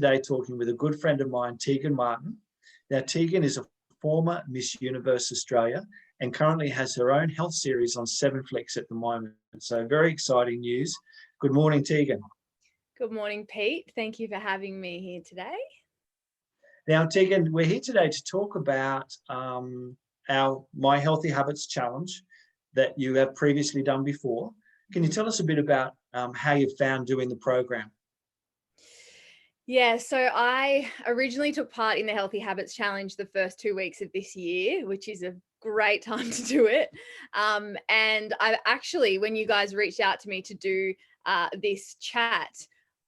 today talking with a good friend of mine, Tegan Martin. Now, Tegan is a former Miss Universe Australia and currently has her own health series on 7flix at the moment. So very exciting news. Good morning, Tegan. Good morning, Pete. Thank you for having me here today. Now, Tegan, we're here today to talk about our My Healthy Habits Challenge that you have previously done before. Can you tell us a bit about how you found doing the program? Yeah, so I originally took part in the Healthy Habits Challenge the first 2 weeks of this year, which is a great time to do it. And I actually, when you guys reached out to me to do this chat,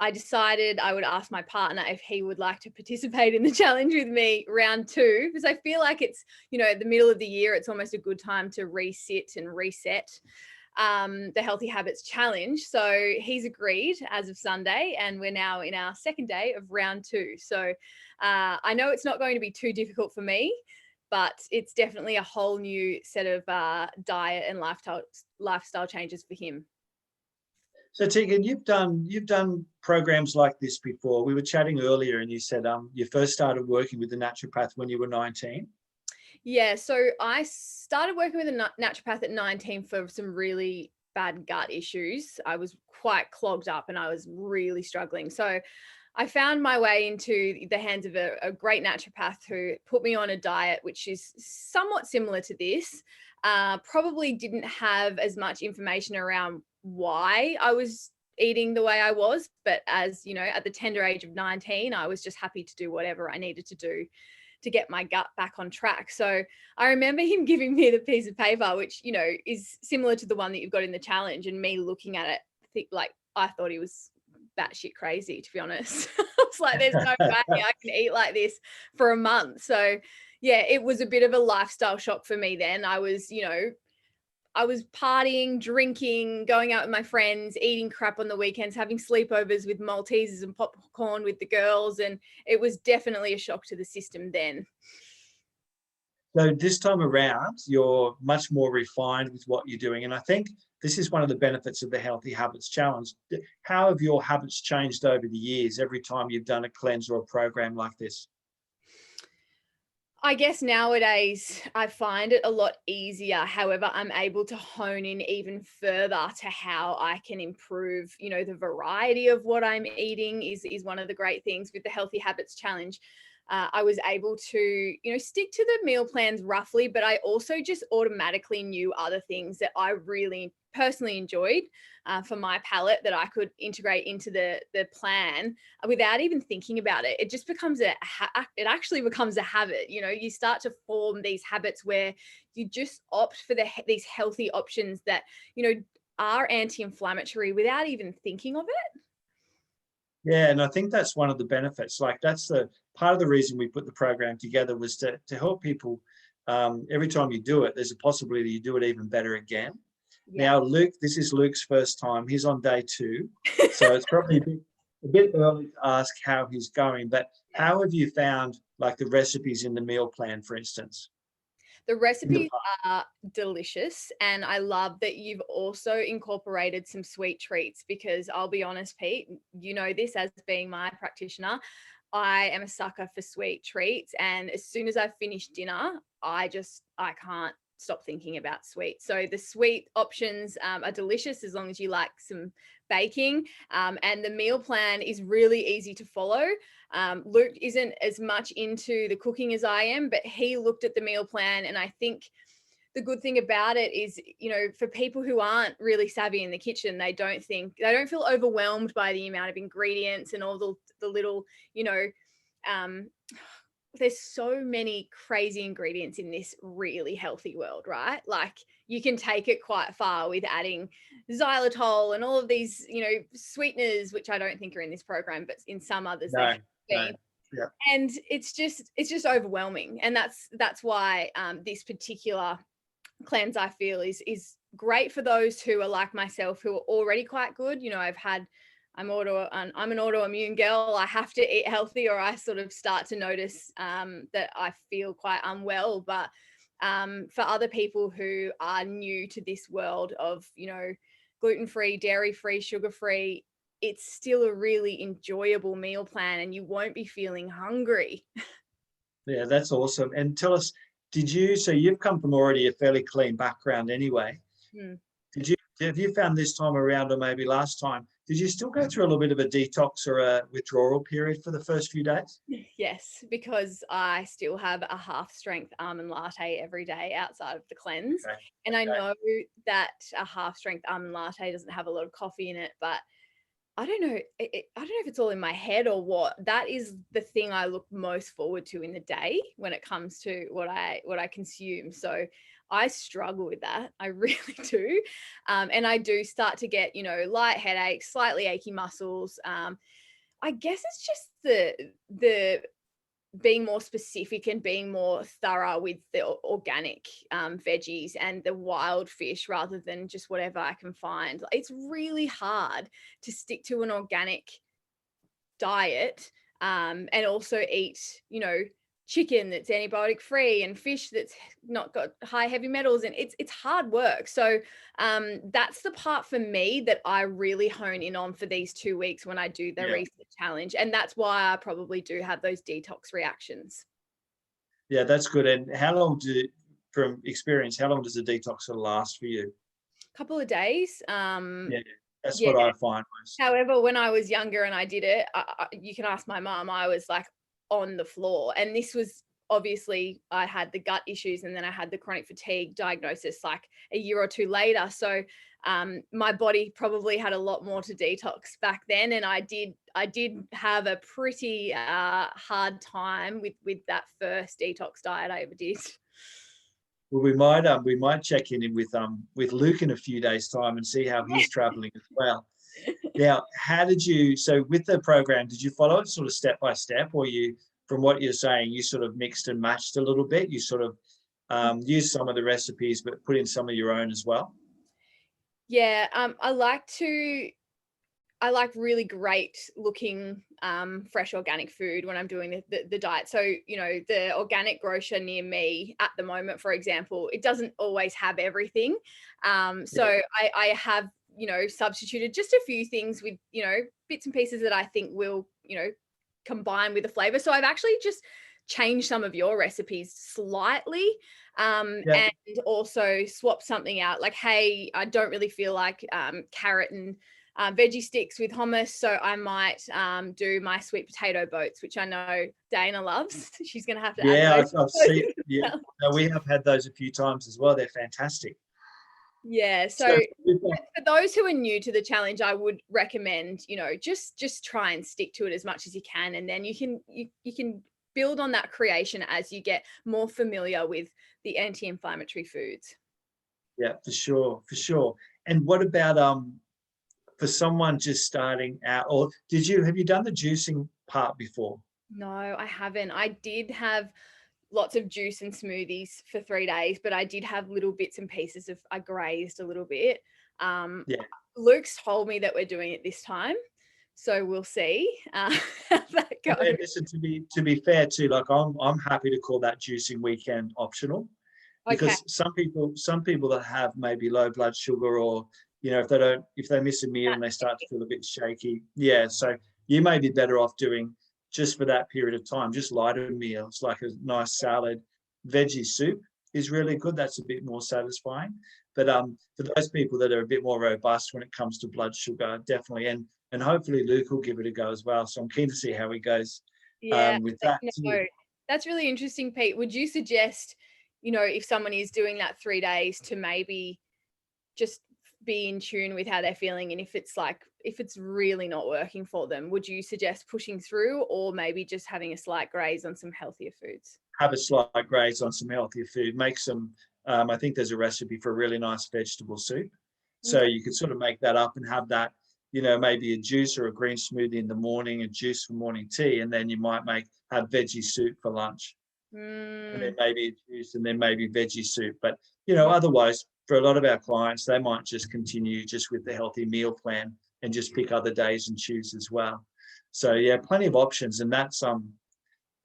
I decided I would ask my partner if he would like to participate in the challenge with me round 2, because I feel like it's, the middle of the year, it's almost a good time to resit and reset the Healthy Habits Challenge. So he's agreed as of Sunday, and we're now in our second day of round 2. So I know it's not going to be too difficult for me, but it's definitely a whole new set of diet and lifestyle changes for him. So, Tegan, you've done programs like this before. We were chatting earlier, and you said you first started working with the naturopath when you were 19. Yeah, so I started working with a naturopath at 19 for some really bad gut issues. I was quite clogged up and I was really struggling. So I found my way into the hands of a great naturopath who put me on a diet which is somewhat similar to this. Probably didn't have as much information around why I was eating the way I was, but as you know, at the tender age of 19, I was just happy to do whatever I needed to do to get my gut back on track. So I remember him giving me the piece of paper, which, is similar to the one that you've got in the challenge, and me looking at it, I thought he was batshit crazy, to be honest. I was like, there's no way I can eat like this for a month. So yeah, it was a bit of a lifestyle shock for me then. I was partying, drinking, going out with my friends, eating crap on the weekends, having sleepovers with Maltesers and popcorn with the girls. And it was definitely a shock to the system then. So this time around, you're much more refined with what you're doing. And I think this is one of the benefits of the Healthy Habits Challenge. How have your habits changed over the years every time you've done a cleanse or a program like this? I guess nowadays I find it a lot easier. However, I'm able to hone in even further to how I can improve, the variety of what I'm eating is one of the great things with the Healthy Habits Challenge. I was able to, stick to the meal plans roughly, but I also just automatically knew other things that I really personally enjoyed for my palate that I could integrate into the plan without even thinking about it. It just becomes it actually becomes a habit. You start to form these habits where you just opt for these healthy options that, are anti-inflammatory without even thinking of it. Yeah, and I think that's one of the benefits. Like that's the part of the reason we put the program together was to help people. Every time you do it, there's a possibility you do it even better again. Yeah. Now, Luke, this is Luke's first time. He's on day 2, so it's probably a bit early to ask how he's going. But how have you found like the recipes in the meal plan, for instance? The recipes are delicious, and I love that you've also incorporated some sweet treats, because I'll be honest, Pete, you know this as being my practitioner, I am a sucker for sweet treats, and as soon as I finish dinner, I can't stop thinking about sweet. So the sweet options are delicious as long as you like some baking, and the meal plan is really easy to follow. Luke isn't as much into the cooking as I am, but he looked at the meal plan, and I think the good thing about it is, for people who aren't really savvy in the kitchen, they don't feel overwhelmed by the amount of ingredients and all the little, there's so many crazy ingredients in this really healthy world, right? Like you can take it quite far with adding xylitol and all of these, sweeteners, which I don't think are in this program, but in some others they have been. Yeah. And it's just overwhelming. And that's why this particular cleanse, I feel, is great for those who are like myself, who are already quite good. I'm an autoimmune girl. I have to eat healthy or I sort of start to notice that I feel quite unwell. But for other people who are new to this world of, gluten-free, dairy-free, sugar-free, it's still a really enjoyable meal plan and you won't be feeling hungry. Yeah, that's awesome. And tell us, so you've come from already a fairly clean background anyway. Hmm. Have you found this time around, or maybe last time, did you still go through a little bit of a detox or a withdrawal period for the first few days? Yes, because I still have a half strength almond latte every day outside of the cleanse. Okay. And I Okay. know that a half strength almond latte doesn't have a lot of coffee in it, but I don't know. I don't know if it's all in my head or what. That is the thing I look most forward to in the day when it comes to what I consume. So I struggle with that. I really do, and I do start to get light headaches, slightly achy muscles. I guess it's just the being more specific and being more thorough with the organic veggies and the wild fish rather than just whatever I can find. It's really hard to stick to an organic diet and also eat, chicken that's antibiotic free and fish that's not got high heavy metals, and it's hard work. So that's the part for me that I really hone in on for these 2 weeks when I do the Yeah. reset challenge, and that's why I probably do have those detox reactions. Yeah, that's good. And from experience, how long does a detox sort of last for you? Couple of days. Yeah, that's Yeah. what I find most. However, when I was younger and I did it, you can ask my mum, I was like on the floor. And this was obviously, I had the gut issues and then I had the chronic fatigue diagnosis like a year or two later. So my body probably had a lot more to detox back then. And I did have a pretty hard time with that first detox diet I ever did. Well, we might check in with Luke in a few days' time and see how he's traveling as well. Now, so with the program, did you follow it sort of step by step, or from what you're saying, you sort of mixed and matched a little bit? You sort of used some of the recipes, but put in some of your own as well? Yeah, I like really great looking fresh organic food when I'm doing the diet. So, the organic grocer near me at the moment, for example, it doesn't always have everything. So Yeah. I have, substituted just a few things with, bits and pieces that I think will, combine with the flavor. So I've actually just changed some of your recipes slightly Yeah. and also swap something out. Like, hey, I don't really feel like carrot and veggie sticks with hummus, so I might do my sweet potato boats, which I know Dana loves. She's going to have to add Yeah, those. I've seen. Yeah, no, we have had those a few times as well. They're fantastic. Yeah, So so we've got- for those who are new to the challenge, I would recommend, just try and stick to it as much as you can, and then you can build on that creation as you get more familiar with the anti-inflammatory foods. yeah, for sure, for sure. And what about for someone just starting out, or have you done the juicing part before? No, I haven't. I did have lots of juice and smoothies for 3 days, but I did have little bits and pieces of, I grazed a little bit. Um, Yeah. Luke's told me that we're doing it this time, so we'll see how that And goes. listen, to be fair too, like I'm happy to call that juicing weekend optional, Okay. because some people that have maybe low blood sugar, or if they miss a meal and they start to feel a bit shaky, yeah, so you may be better off doing, just for that period of time, just lighter meals like a nice salad. Veggie soup is really good. That's a bit more satisfying. But for those people that are a bit more robust when it comes to blood sugar, definitely, and hopefully Luke will give it a go as well. So I'm keen to see how he goes Yeah, with that too. no, that's really interesting, Pete. Would you suggest, if someone is doing that 3 days, to maybe just be in tune with how they're feeling, and if it's really not working for them, would you suggest pushing through or maybe just having a slight graze on some healthier foods? Have a slight graze on some healthier food. Make some. I think there's a recipe for a really nice vegetable soup, so Okay. you could sort of make that up and have that. Maybe a juice or a green smoothie in the morning, a juice for morning tea, and then you might have veggie soup for lunch, and then Mm, maybe a juice, and then maybe veggie soup. But yeah. otherwise, for a lot of our clients, they might just continue just with the healthy meal plan and just pick other days and choose as well. So yeah, plenty of options, and that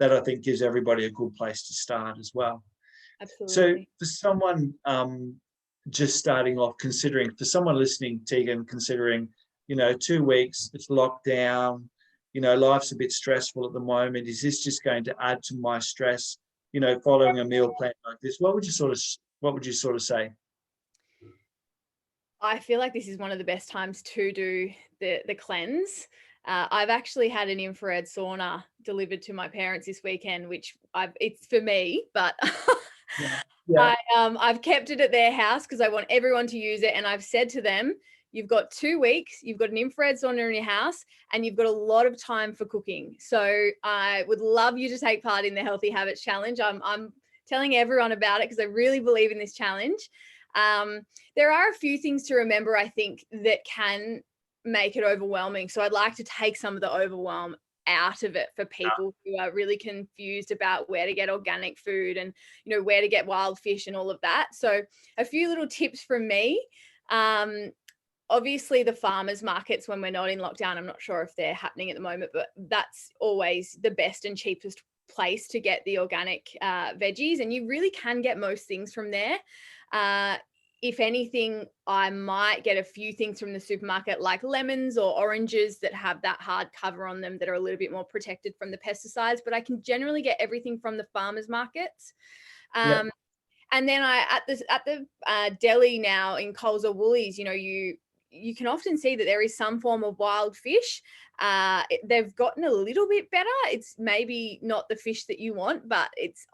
I think gives everybody a good place to start as well. So Absolutely. for someone just starting off, for someone listening, Tegan, considering 2 weeks, it's locked down, life's a bit stressful at the moment. Is this just going to add to my stress, following a meal plan like this? What would you sort of say? I feel like this is one of the best times to do the cleanse. I've actually had an infrared sauna delivered to my parents this weekend, which it's for me, but Yeah. I've kept it at their house because I want everyone to use it. And I've said to them, you've got 2 weeks, you've got an infrared sauna in your house, and you've got a lot of time for cooking. So I would love you to take part in the Healthy Habits Challenge. I'm telling everyone about it because I really believe in this challenge. There are a few things to remember, I think, that can make it overwhelming. So I'd like to take some of the overwhelm out of it for people who are really confused about where to get organic food and, where to get wild fish and all of that. So a few little tips from me. Obviously the farmers markets, when we're not in lockdown, I'm not sure if they're happening at the moment, but that's always the best and cheapest place to get the organic veggies. And you really can get most things from there. If anything, I might get a few things from the supermarket, like lemons or oranges that have that hard cover on them that are a little bit more protected from the pesticides, but I can generally get everything from the farmers markets. Yeah. And then at the deli now in Coles or Woolies, you can often see that there is some form of wild fish. They've gotten a little bit better. It's maybe not the fish that you want, but it's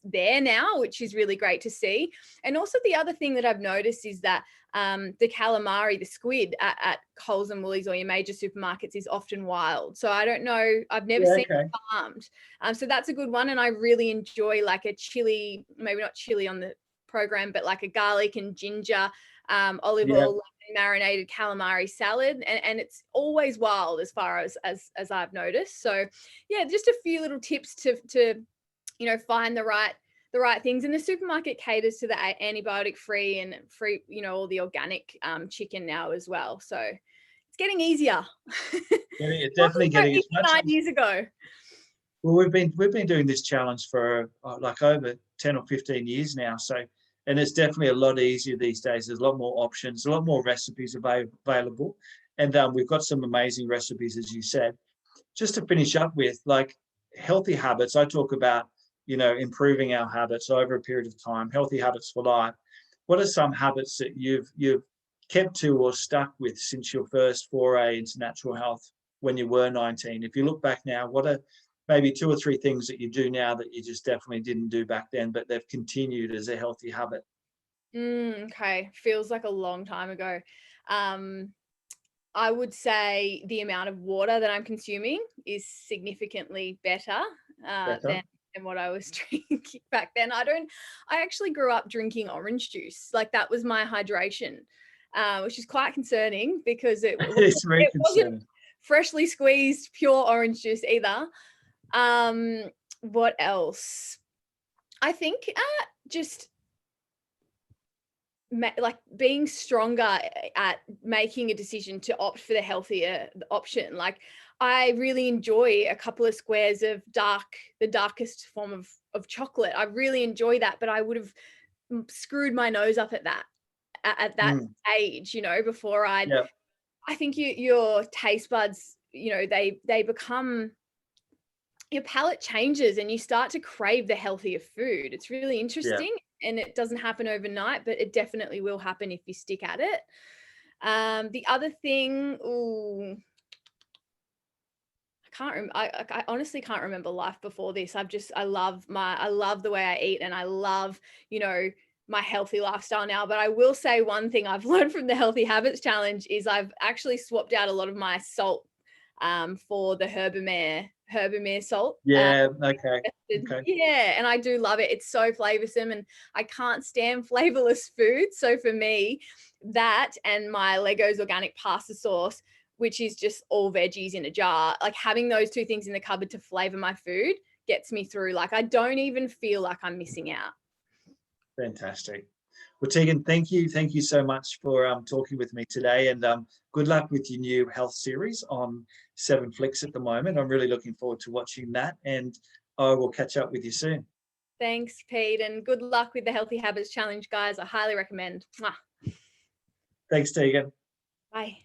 there now, which is really great to see. And also the other thing that I've noticed is that the calamari, the squid at Coles and Woolies or your major supermarkets is often wild. So I don't know. I've never seen it farmed. So that's a good one. And I really enjoy like a chili, maybe not chili on the program, but like a garlic and ginger, olive oil, marinated calamari salad, and it's always wild as far as I've noticed. So yeah, just a few little tips to find the right things. And the supermarket caters to the antibiotic free and free, all the organic chicken now as well. So it's getting easier. It's definitely getting as much 9 years ago. Well, we've been doing this challenge for like over 10 or 15 years now. So, and it's definitely a lot easier these days. There's a lot more options, a lot more recipes available. And we've got some amazing recipes, as you said. Just to finish up with, like, healthy habits, I talk about, improving our habits over a period of time, healthy habits for life. What are some habits that you've kept to or stuck with since your first foray into natural health when you were 19? If you look back now, what are maybe 2 or 3 things that you do now that you just definitely didn't do back then, but they've continued as a healthy habit? Okay. Feels like a long time ago. I would say the amount of water that I'm consuming is significantly better Better? than what I was drinking back then. I actually grew up drinking orange juice. Like that was my hydration, which is quite concerning because It's very it wasn't concerning. freshly squeezed pure orange juice either. What else? I think just like being stronger at making a decision to opt for the healthier option. Like I really enjoy a couple of squares of the darkest form of chocolate. I really enjoy that, but I would have screwed my nose up at that age, before I think your taste buds, they become, your palate changes and you start to crave the healthier food. It's really interesting, and it doesn't happen overnight, but it definitely will happen if you stick at it. The other thing, I honestly can't remember life before this. I love the way I eat, and I love, my healthy lifestyle now. But I will say one thing I've learned from the Healthy Habits Challenge is I've actually swapped out a lot of my salt for the Herbamare salt. Okay. Yeah, and I do love it. It's so flavorsome, and I can't stand flavorless food. So for me, that and my Legos organic pasta sauce, which is just all veggies in a jar, like having those 2 things in the cupboard to flavor my food gets me through. Like I don't even feel like I'm missing out. Fantastic. Well, Tegan, thank you. Thank you so much for talking with me today, and good luck with your new health series on 7 Flicks at the moment. I'm really looking forward to watching that, and I will catch up with you soon. Thanks, Pete, and good luck with the Healthy Habits Challenge, guys. I highly recommend. Mwah. Thanks, Tegan. Bye.